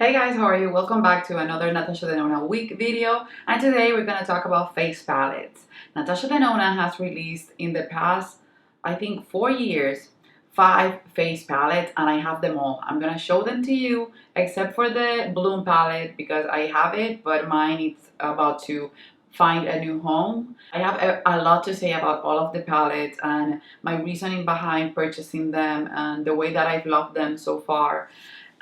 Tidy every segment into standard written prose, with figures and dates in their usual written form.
Hey guys, how are you? Welcome back to another Natasha Denona week video, and today we're going to talk about face palettes. Natasha Denona has released in the past, I think 4 years, 5 face palettes, and I have them all. I'm going to show them to you, except for the Bloom palette because I have it, but mine is about to find a new home. I have a lot to say about all of the palettes and my reasoning behind purchasing them and the way that I've loved them so far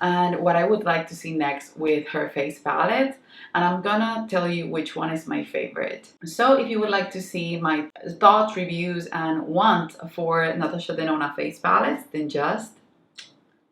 and what I would like to see next with her face palette, and I'm gonna tell you which one is my favorite. So if you would like to see my thoughts, reviews, and want for Natasha Denona face palettes, then just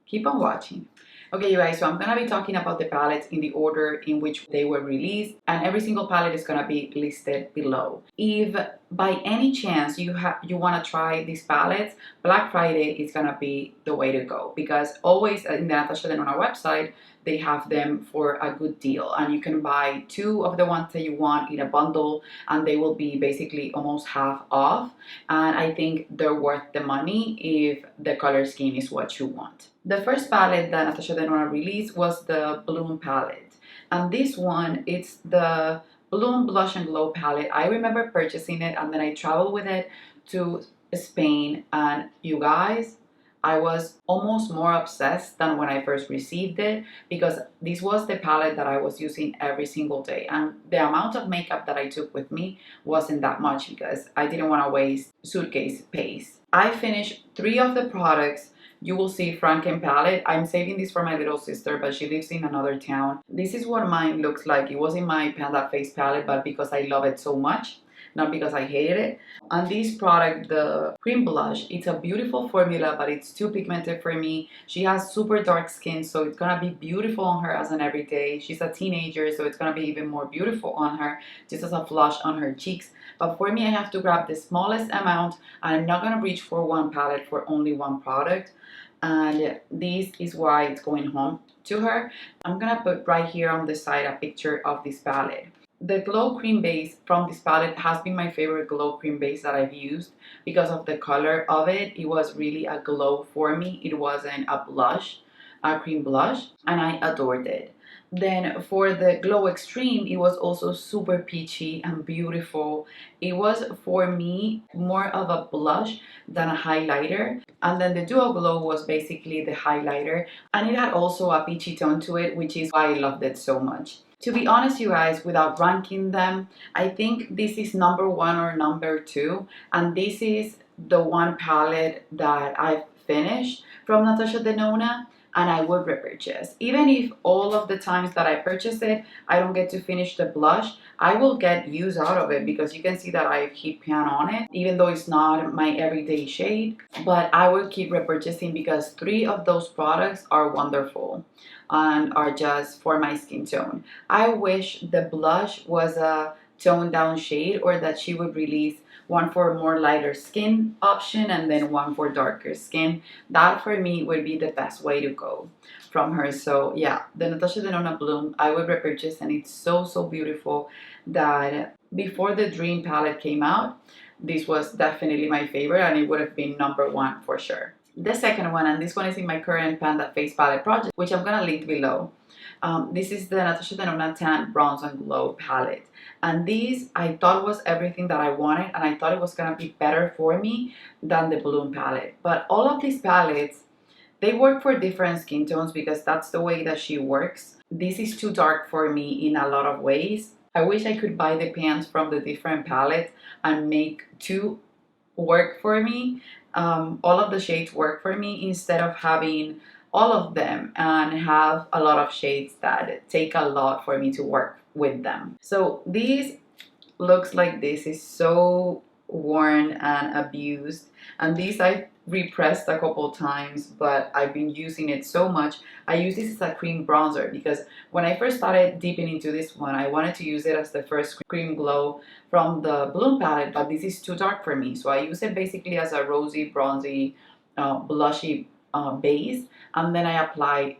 keep on watching. Okay, you guys, so I'm gonna be talking about the palettes in the order in which they were released, and every single palette is gonna be listed below. If by any chance you wanna try these palettes, Black Friday is gonna be the way to go, because always in the Natasha Denona website they have them for a good deal, and you can buy 2 of the ones that you want in a bundle and they will be basically almost half off, and I think they're worth the money if the color scheme is what you want. The first palette that Natasha Denona released was the Bloom palette, and this one, it's the Bloom Blush and Glow palette. I remember purchasing it and then I traveled with it to Spain, and you guys, I was almost more obsessed than when I first received it, because this was the palette that I was using every single day, and the amount of makeup that I took with me wasn't that much because I didn't want to waste suitcase space. I finished 3 of the products. You will see Franken palette. I'm saving this for my little sister, but she lives in another town. This is what mine looks like. It was in my Panda face palette, but because I love it so much, not because I hate it. On this product, the cream blush, it's a beautiful formula, but it's too pigmented for me. She has super dark skin, so it's gonna be beautiful on her as an everyday. She's a teenager, so it's gonna be even more beautiful on her, just as a flush on her cheeks. But for me, I have to grab the smallest amount, and I'm not gonna reach for one palette for only one product. And this is why it's going home to her. I'm gonna put right here on the side a picture of this palette. The glow cream base from this palette has been my favorite glow cream base that I've used because of the color of it. It was really a glow for me. It wasn't a blush, a cream blush, and I adored it. Then for the Glow Extreme, it was also super peachy and beautiful. It was for me more of a blush than a highlighter. And then the Duo Glow was basically the highlighter, and it had also a peachy tone to it, which is why I loved it so much. To be honest, you guys, without ranking them, I think this is number 1 or number 2, and this is the one palette that I've finished from Natasha Denona, and I would repurchase. Even if all of the times that I purchase it, I don't get to finish the blush, I will get use out of it because you can see that I heat pan on it, even though it's not my everyday shade. But I will keep repurchasing because 3 of those products are wonderful and are just for my skin tone. I wish the blush was a toned down shade, or that she would release one for more lighter skin option and then one for darker skin. That for me would be the best way to go from her. So yeah, the Natasha Denona Bloom I would repurchase, and it's so beautiful that before the Dream palette came out, this was definitely my favorite, and it would have been number 1 for sure. The second one, and this one is in my current Panda face palette project, which I'm gonna link below. This is the Natasha Denona Tan Bronze and Glow palette, and this I thought was everything that I wanted, and I thought it was gonna be better for me than the Bloom palette. But all of these palettes, they work for different skin tones because that's the way that she works. This is too dark for me in a lot of ways. I wish I could buy the pans from the different palettes and make 2 work for me. All of the shades work for me, instead of having all of them and have a lot of shades that take a lot for me to work with them. So this looks like this is so worn and abused, and this I repressed a couple times, but I've been using it so much. I use this as a cream bronzer because when I first started dipping into this one, I wanted to use it as the first cream glow from the Bloom palette, but this is too dark for me, so I use it basically as a rosy bronzy blushy base, and then I apply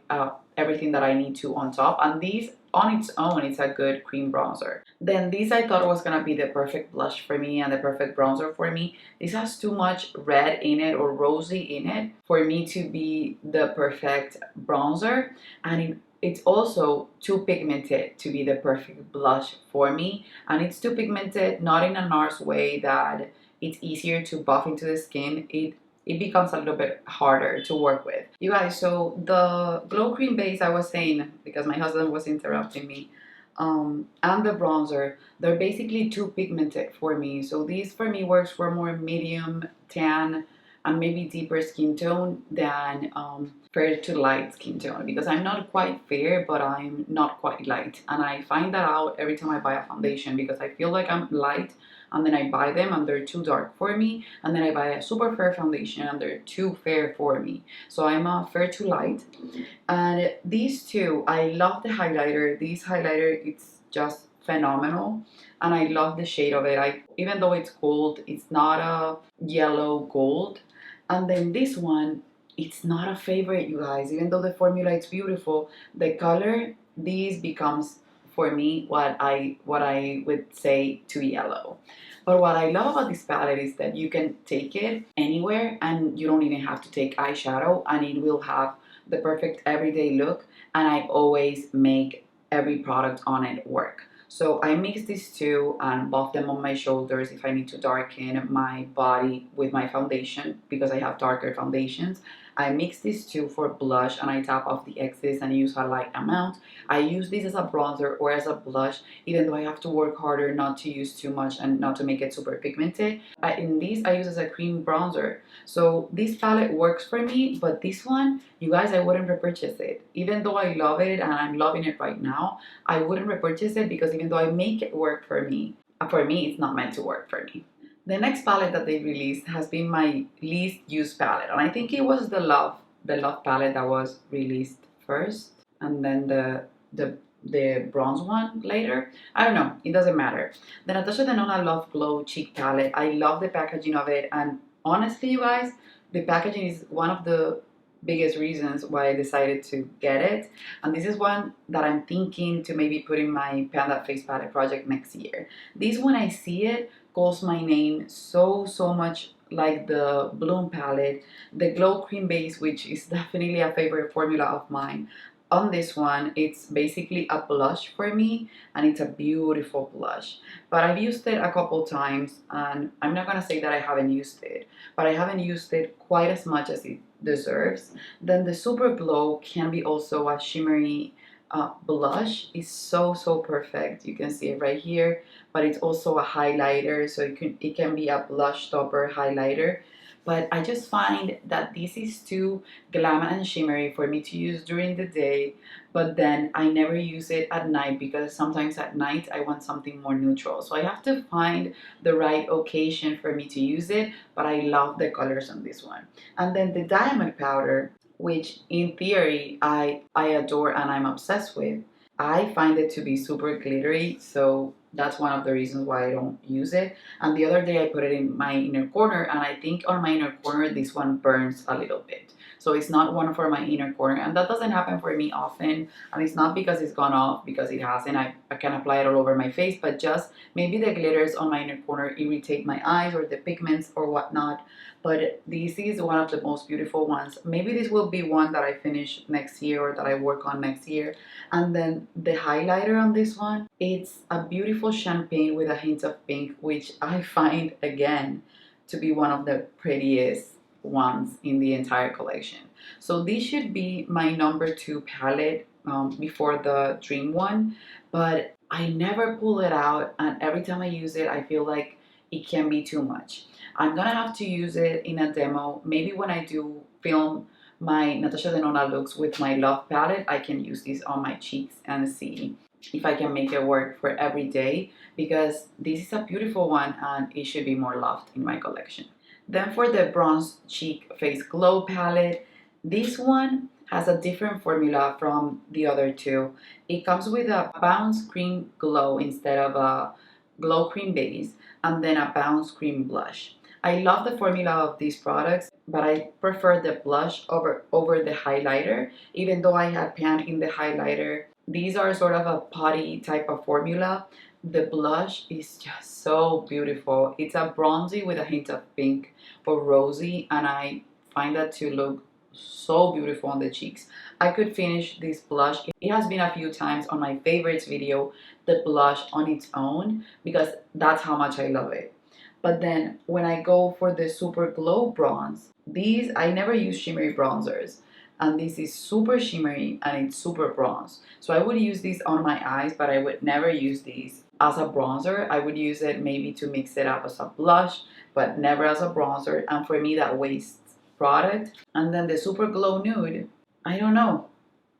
everything that I need to on top, and these on its own, it's a good cream bronzer. Then this I thought was gonna be the perfect blush for me and the perfect bronzer for me. This has too much red in it or rosy in it for me to be the perfect bronzer, and it it's also too pigmented to be the perfect blush for me, and it's too pigmented not in a NARS way that it's easier to buff into the skin. It becomes a little bit harder to work with. You guys, so the glow cream base I was saying, because my husband was interrupting me, and the bronzer, they're basically too pigmented for me. So these for me works for more medium tan and maybe deeper skin tone than fair to light skin tone, because I'm not quite fair but I'm not quite light, and I find that out every time I buy a foundation, because I feel like I'm light and then I buy them and they're too dark for me, and then I buy a super fair foundation and they're too fair for me. So I'm a fair to light. And these two, I love the highlighter. This highlighter, it's just phenomenal, and I love the shade of it. Even though it's gold, it's not a yellow gold. And then this one, it's not a favorite, you guys. Even though the formula is beautiful, the color, these becomes for me what I would say too yellow. But what I love about this palette is that you can take it anywhere and you don't even have to take eyeshadow, and it will have the perfect everyday look, and I always make every product on it work. So I mix these two and buff them on my shoulders if I need to darken my body with my foundation, because I have darker foundations. I mix these two for blush and I tap off the excess and use a light amount. I use this as a bronzer or as a blush, even though I have to work harder not to use too much and not to make it super pigmented. In these, I use as a cream bronzer. So this palette works for me, but this one, you guys, I wouldn't repurchase it. Even though I love it and I'm loving it right now, I wouldn't repurchase it, because even though I make it work for me it's not meant to work for me. The next palette that they released has been my least used palette, and I think it was the love palette that was released first, and then the bronze one later. I don't know, it doesn't matter. The Natasha Denona Love Glow Cheek Palette, I love the packaging of it, and honestly, you guys, the packaging is one of the biggest reasons why I decided to get it. And this is one that I'm thinking to maybe put in my Panda Face Palette project next year. This, when I see it, calls my name so much like the Bloom palette, the Glow Cream Base, which is definitely a favorite formula of mine. On this one, it's basically a blush for me, and it's a beautiful blush. But I've used it a couple times, and I'm not gonna say that I haven't used it, but I haven't used it quite as much as it deserves. Then the Super Glow can be also a shimmery blush. It's so perfect. You can see it right here, but it's also a highlighter, so it can be a blush topper highlighter. But I just find that this is too glam and shimmery for me to use during the day, but then I never use it at night, because sometimes at night I want something more neutral. So I have to find the right occasion for me to use it, but I love the colors on this one. And then the diamond powder, which in theory I adore and I'm obsessed with, I find it to be super glittery, so that's one of the reasons why I don't use it. And the other day I put it in my inner corner, and I think on my inner corner this one burns a little bit. So it's not one for my inner corner, and that doesn't happen for me often. And it's not because it's gone off, because it hasn't. I can apply it all over my face, but just maybe the glitters on my inner corner irritate my eyes, or the pigments or whatnot. But this is one of the most beautiful ones. Maybe this will be one that I finish next year, or that I work on next year. And then the highlighter on this one, it's a beautiful champagne with a hint of pink, which I find again to be one of the prettiest ones in the entire collection. So this should be my number 2 palette, before the Dream one, but I never pull it out, and every time I use it I feel like it can be too much. I'm gonna have to use it in a demo. Maybe when I do film my Natasha Denona looks with my Love palette, I can use this on my cheeks and see if I can make it work for every day, because this is a beautiful one and it should be more loved in my collection. Then for the Bronze Cheek Face Glow palette, this one has a different formula from the other two. It comes with a bounce cream glow instead of a glow cream base, and then a bounce cream blush. I love the formula of these products, but I prefer the blush over the highlighter, even though I had pan in the highlighter. These are sort of a potty type of formula. The blush is just so beautiful. It's a bronzy with a hint of pink or rosy, and I find that to look so beautiful on the cheeks. I could finish this blush. It has been a few times on my favorites video, the blush on its own, because that's how much I love it. But then when I go for the Super Glow Bronze, these, I never use shimmery bronzers. And this is super shimmery and it's super bronze. So I would use this on my eyes, but I would never use these as a bronzer. I would use it maybe to mix it up as a blush, but never as a bronzer. And for me, that wastes product. And then the Super Glow Nude, I don't know.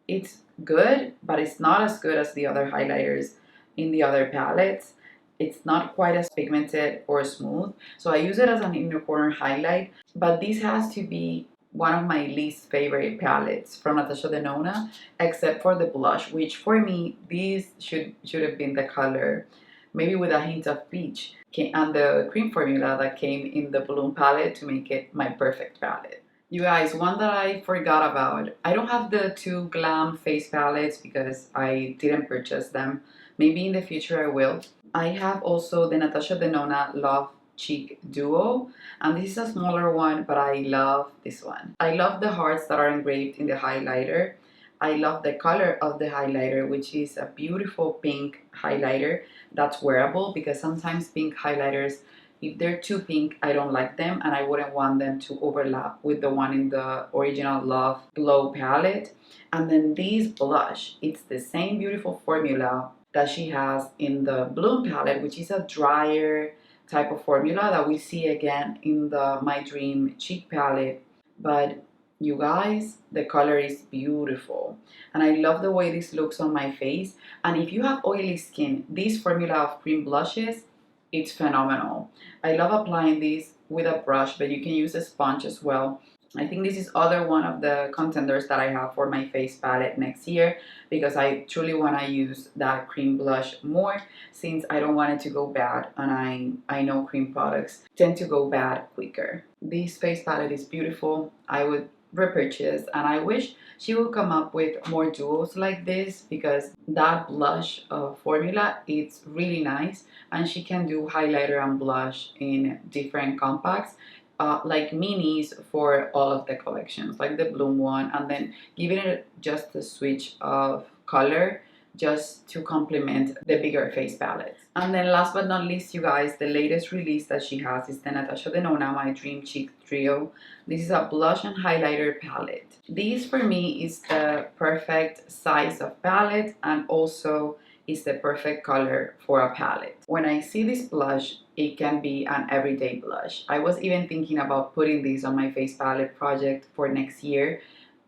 It's good, but it's not as good as the other highlighters in the other palettes. It's not quite as pigmented or smooth. So I use it as an inner corner highlight, but this has to be one of my least favorite palettes from Natasha Denona, except for the blush, which for me, these should have been the color, maybe with a hint of peach, and the cream formula that came in the Bloom palette to make it my perfect palette. You guys, one that I forgot about. I don't have the two Glam face palettes because I didn't purchase them. Maybe in the future I will. I have also the Natasha Denona Love Cheek Duo, and this is a smaller one, but I love this one. I love the hearts that are engraved in the highlighter. I love the color of the highlighter, which is a beautiful pink highlighter that's wearable, because sometimes pink highlighters, if they're too pink, I don't like them, and I wouldn't want them to overlap with the one in the original Love Glow palette. And then this blush, it's the same beautiful formula that she has in the Bloom palette, which is a drier type of formula that we see again in the My Dream Cheek palette. But you guys, the color is beautiful, and I love the way this looks on my face. And if you have oily skin, this formula of cream blushes, it's phenomenal. I love applying this with a brush, but you can use a sponge as well. I think this is other one of the contenders that I have for my face palette next year, because I truly want to use that cream blush more, since I don't want it to go bad, and I know cream products tend to go bad quicker. This face palette is beautiful. I would repurchase, and I wish she would come up with more duos like this, because that blush formula, it's really nice, and she can do highlighter and blush in different compacts, like minis for all of the collections, like the Bloom one, and then giving it just a switch of color just to complement the bigger face palettes. And then last but not least, you guys, the latest release that she has is the Natasha Denona My Dream Cheek Trio. This is a blush and highlighter palette. This for me is the perfect size of palette, and also is the perfect color for a palette. When I see this blush, it can be an everyday blush. I was even thinking about putting this on my face palette project for next year,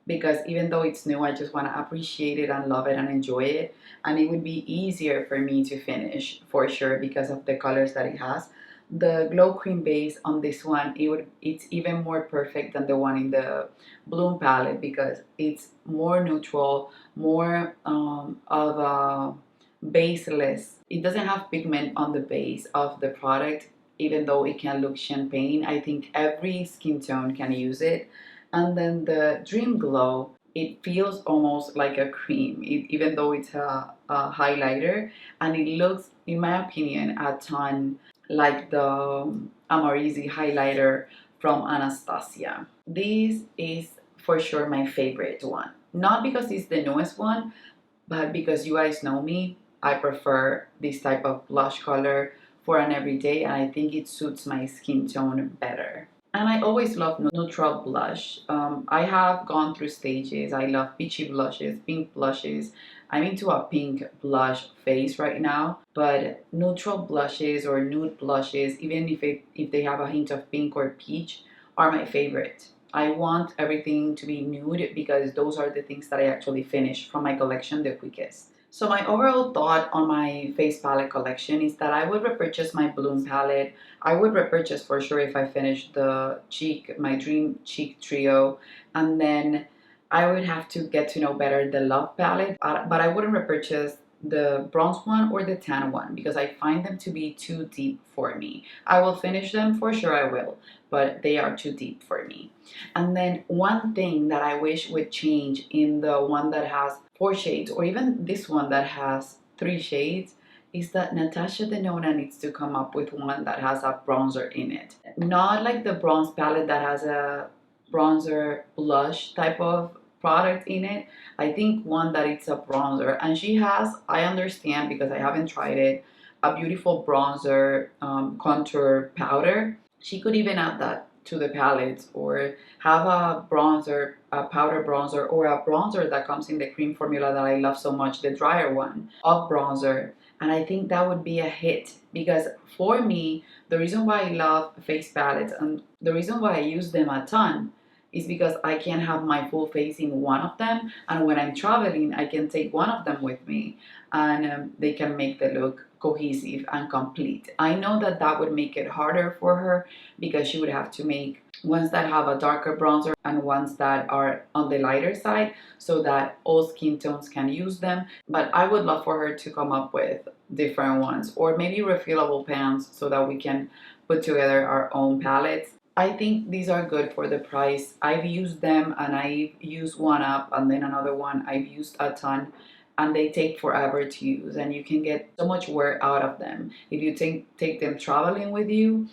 because even though it's new, I just want to appreciate it and love it and enjoy it, and it would be easier for me to finish for sure because of the colors that it has. The glow cream base on this one, it's even more perfect than the one in the Bloom palette, because it's more neutral, more of a baseless. It doesn't have pigment on the base of the product, even though it can look champagne. I think every skin tone can use it. And then the Dream Glow, it feels almost like a cream, even though it's a highlighter, and it looks, in my opinion, a ton like the Amarizi highlighter from Anastasia. This is for sure my favorite one. Not because it's the newest one, but because you guys know me, I prefer this type of blush color for an everyday, and I think it suits my skin tone better. And I always love neutral blush. I have gone through stages. I love peachy blushes, pink blushes. I'm into a pink blush face right now, but neutral blushes or nude blushes, even if they have a hint of pink or peach, are my favorite. I want everything to be nude because those are the things that I actually finish from my collection the quickest. So my overall thought on my face palette collection is that I would repurchase my Bloom palette. I would repurchase for sure if I finished the My Dream Cheek Trio, and then I would have to get to know better the Love palette, but I wouldn't repurchase the bronze one or the tan one, because I find them to be too deep for me. I will finish them, for sure I will, but they are too deep for me. And then one thing that I wish would change in the one that has 4 shades, or even this one that has 3 shades, is that Natasha Denona needs to come up with one that has a bronzer in it. Not like the bronze palette that has a bronzer blush type of product in it. I think one that it's a bronzer, and she has, I understand because I haven't tried it, a beautiful bronzer contour powder. She could even add that to the palettes, or have a bronzer, a powder bronzer, or a bronzer that comes in the cream formula that I love so much, the drier one of bronzer. And I think that would be a hit, because for me, the reason why I love face palettes and the reason why I use them a ton is because I can have my full face in one of them, and when I'm traveling I can take one of them with me, and they can make the look cohesive and complete. I know that that would make it harder for her, because she would have to make ones that have a darker bronzer and ones that are on the lighter side, so that all skin tones can use them. But I would love for her to come up with different ones, or maybe refillable pans, so that we can put together our own palettes. I think these are good for the price. I've used them, and I've used one up and then another one I've used a ton, and they take forever to use, and you can get so much wear out of them if you take them traveling with you.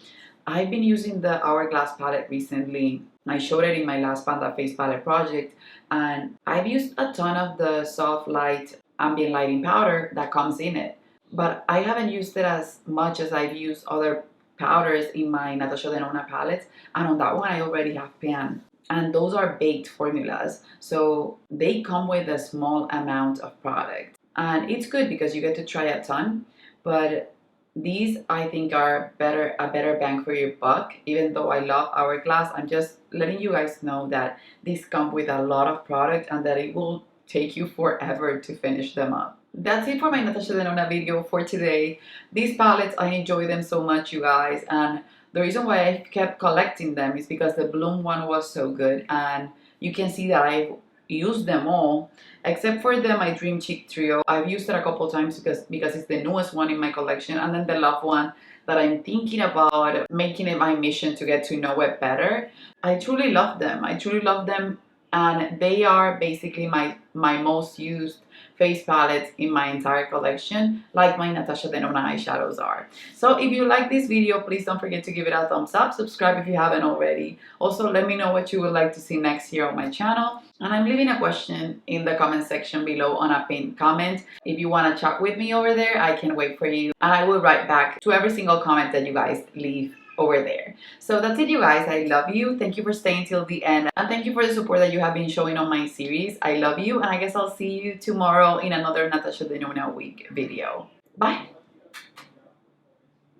I've been using the Hourglass palette recently. I showed it in my last Panda Face palette project, and I've used a ton of the soft light ambient lighting powder that comes in it, but I haven't used it as much as I've used other powders in my Natasha Denona palettes, and on that one I already have pan. And those are baked formulas, so they come with a small amount of product. And it's good because you get to try a ton, but these I think are a better bang for your buck. Even though I love Hourglass, I'm just letting you guys know that these come with a lot of product and that it will take you forever to finish them up. That's it for my Natasha Denona video for today. These palettes, I enjoy them so much, you guys, and the reason why I kept collecting them is because the Bloom one was so good, and you can see that I've used them all except for my Dream Cheek Trio. I've used it a couple times because it's the newest one in my collection, and then the Love one that I'm thinking about making it my mission to get to know it better. I truly love them. I truly love them, and they are basically my most used face palettes in my entire collection, like my Natasha Denona eyeshadows are. So if you like this video, please don't forget to give it a thumbs up, subscribe if you haven't already. Also, let me know what you would like to see next here on my channel, and I'm leaving a question in the comment section below on a pinned comment. If you want to chat with me over there, I can wait for you, and I will write back to every single comment that you guys leave over there. So that's it, you guys. I love you. Thank you for staying till the end, and thank you for the support that you have been showing on my series. I love you, and I guess I'll see you tomorrow in another Natasha Denona week video. Bye.